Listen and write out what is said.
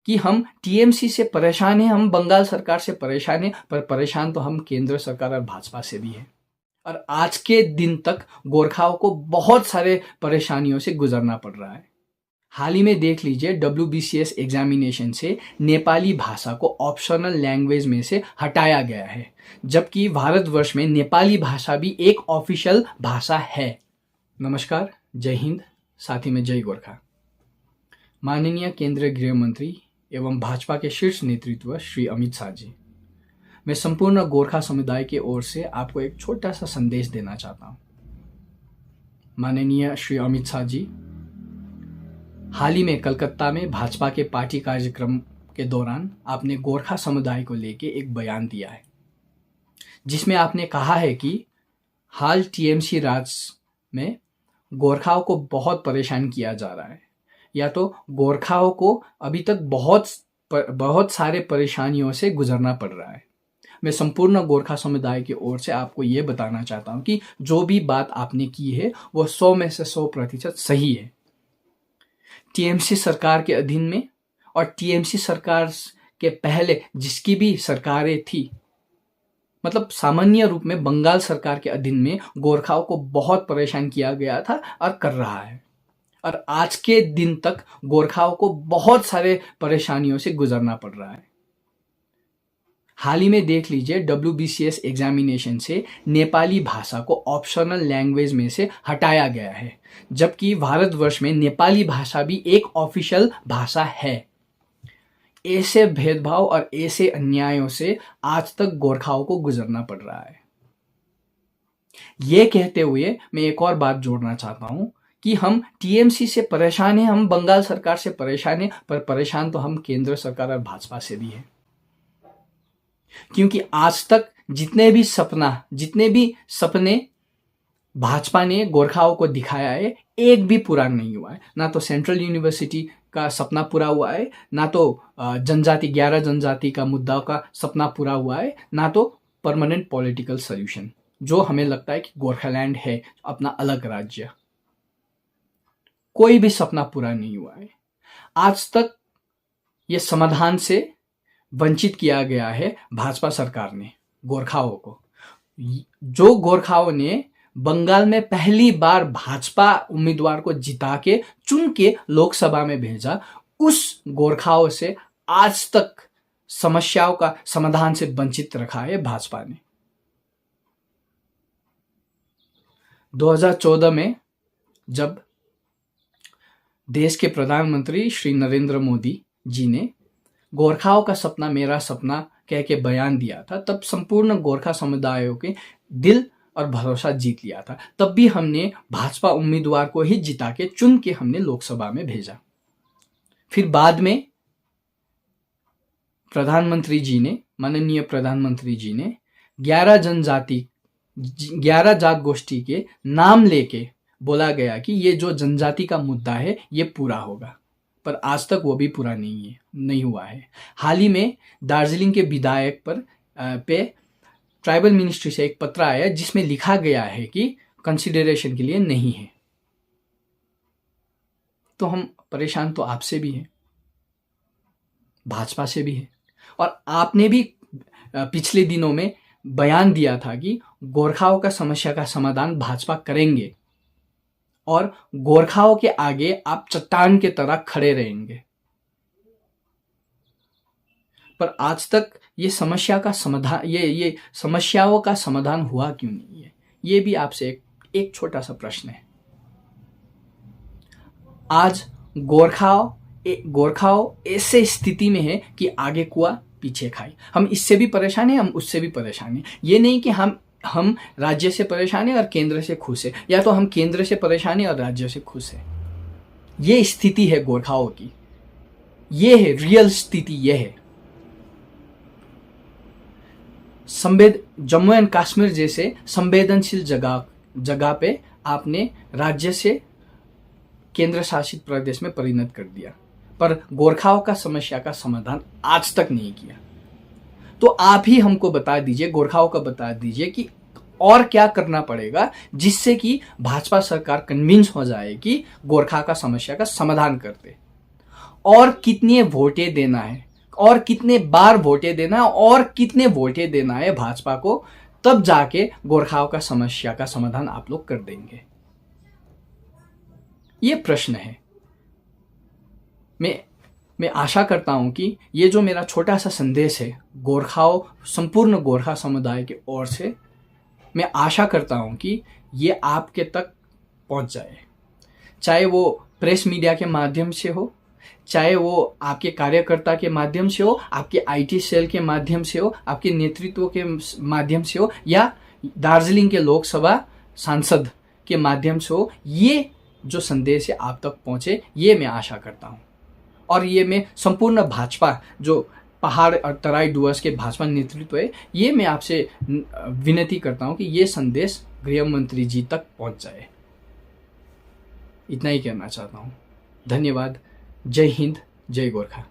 कि हम टीएमसी से परेशान हैं, हम बंगाल सरकार से परेशान हैं, पर परेशान तो हम केंद्र सरकार और भाजपा से भी हैं। और आज के दिन तक गोरखाओं को बहुत सारे परेशानियों से गुजरना पड़ रहा है। हाल ही में देख लीजिए, WBCS एग्जामिनेशन से नेपाली भाषा को ऑप्शनल लैंग्वेज में से हटाया गया है, जबकि भारतवर्ष में नेपाली भाषा भी एक ऑफिशियल भाषा है। नमस्कार, जय हिंद, साथ ही में जय गोरखा। माननीय केंद्रीय गृह मंत्री एवं भाजपा के शीर्ष नेतृत्व श्री अमित शाह जी, मैं संपूर्ण गोरखा समुदाय की ओर से आपको एक छोटा सा संदेश देना चाहता हूं। माननीय श्री अमित शाह जी, हाल ही में कलकत्ता में भाजपा के पार्टी कार्यक्रम के दौरान आपने गोरखा समुदाय को लेकर एक बयान दिया है, जिसमें आपने कहा है कि हाल टीएमसी राज में गोरखाओं को बहुत परेशान किया जा रहा है, या तो गोरखाओं को अभी तक बहुत सारे परेशानियों से गुजरना पड़ रहा है। मैं संपूर्ण गोरखा समुदाय की ओर से आपको ये बताना चाहता हूँ कि जो भी बात आपने की है वो 100 में से 100% सही है। टीएमसी सरकार के अधीन में और टीएमसी सरकार के पहले जिसकी भी सरकारें थी, मतलब सामान्य रूप में बंगाल सरकार के अधीन में गोरखाओं को बहुत परेशान किया गया था और कर रहा है। और आज के दिन तक गोरखाओं को बहुत सारे परेशानियों से गुजरना पड़ रहा है। हाल ही में देख लीजिए, WBCS एग्जामिनेशन से नेपाली भाषा को ऑप्शनल लैंग्वेज में से हटाया गया है, जबकि भारतवर्ष में नेपाली भाषा भी एक ऑफिशियल भाषा है। ऐसे भेदभाव और ऐसे अन्यायों से आज तक गोरखाओं को गुजरना पड़ रहा है। ये कहते हुए मैं एक और बात जोड़ना चाहता हूं कि हम टीएमसी से परेशान हैं, हम बंगाल सरकार से परेशान हैं, पर परेशान तो हम केंद्र सरकार और भाजपा से भी हैं। क्योंकि आज तक जितने भी सपने भाजपा ने गोरखाओं को दिखाया है, एक भी पूरा नहीं हुआ है। ना तो सेंट्रल यूनिवर्सिटी का सपना पूरा हुआ है, ना तो 11 जनजाति का मुद्दा का सपना पूरा हुआ है, ना तो परमानेंट पॉलिटिकल सॉल्यूशन, जो हमें लगता है कि गोरखालैंड है अपना अलग राज्य। कोई भी सपना पूरा नहीं हुआ है। आज तक ये समाधान से वंचित किया गया है भाजपा सरकार ने गोरखाओं को। जो गोरखाओं ने बंगाल में पहली बार भाजपा उम्मीदवार को जिता के चुन के लोकसभा में भेजा, उस गोरखाओं से आज तक समस्याओं का समाधान से वंचित रखा है भाजपा ने। 2014 में जब देश के प्रधानमंत्री श्री नरेंद्र मोदी जी ने गोरखाओं का सपना मेरा सपना कह के बयान दिया था, तब संपूर्ण गोरखा समुदायों के दिल और भरोसा जीत लिया था। तब भी हमने भाजपा उम्मीदवार को ही जिता के चुन के हमने लोकसभा में भेजा। फिर बाद में माननीय प्रधानमंत्री जी ने 11 जात गोष्ठी के नाम लेके बोला गया कि ये जो जनजाति का मुद्दा है ये पूरा होगा, पर आज तक वो भी पूरा नहीं हुआ है। हाल ही में दार्जिलिंग के विधायक पे ट्राइबल मिनिस्ट्री से एक पत्र आया जिसमें लिखा गया है कि कंसिडरेशन के लिए नहीं है। तो हम परेशान तो आपसे भी हैं, भाजपा से भी है, और आपने भी पिछले दिनों में बयान दिया था कि गोरखाओं का समस्या का समाधान भाजपा करेंगे और गोरखाओं के आगे आप चट्टान के तरह खड़े रहेंगे। पर आज तक ये समस्याओं का समाधान हुआ क्यों नहीं है? ये भी आपसे एक छोटा सा प्रश्न है। आज गोरखाओं ऐसे स्थिति में है कि आगे कुआ पीछे खाई। हम इससे भी परेशान हैं, हम उससे भी परेशान हैं। ये नहीं कि हम राज्य से परेशान हैं और केंद्र से खुश है, या तो हम केंद्र से परेशान हैं और राज्य से खुश है। ये स्थिति है गोरखाओं की, ये है रियल स्थिति। ये है जम्मू एंड कश्मीर जैसे संवेदनशील जगह पे आपने राज्य से केंद्र शासित प्रदेश में परिणत कर दिया, पर गोरखाओं का समस्या का समाधान आज तक नहीं किया। तो आप ही हमको बता दीजिए, गोरखाओं का बता दीजिए कि और क्या करना पड़ेगा जिससे कि भाजपा सरकार कन्विंस हो जाए कि गोरखा का समस्या का समाधान करते। और कितने वोटें देना है, और कितने बार वोटें देना है, और कितने वोटें देना है भाजपा को, तब जाके गोरखाओं का समस्या का समाधान आप लोग कर देंगे। ये प्रश्न है। मैं आशा करता हूं कि ये जो मेरा छोटा सा संदेश है गोरखाओं, संपूर्ण गोरखा समुदाय की ओर से, मैं आशा करता हूं कि ये आपके तक पहुंच जाए, चाहे वो प्रेस मीडिया के माध्यम से हो, चाहे वो आपके कार्यकर्ता के माध्यम से हो, आपके आईटी सेल के माध्यम से हो, आपके नेतृत्व के माध्यम से हो, या दार्जिलिंग के लोकसभा सांसद के माध्यम से हो। ये जो संदेश है आप तक पहुंचे, ये मैं आशा करता हूं। और ये मैं संपूर्ण भाजपा, जो पहाड़ और तराई डुवर्स के भाजपा नेतृत्व है, ये मैं आपसे विनती करता हूं कि ये संदेश गृह मंत्री जी तक पहुंच जाए। इतना ही कहना चाहता हूं। धन्यवाद। जय हिंद, जय गोरखा।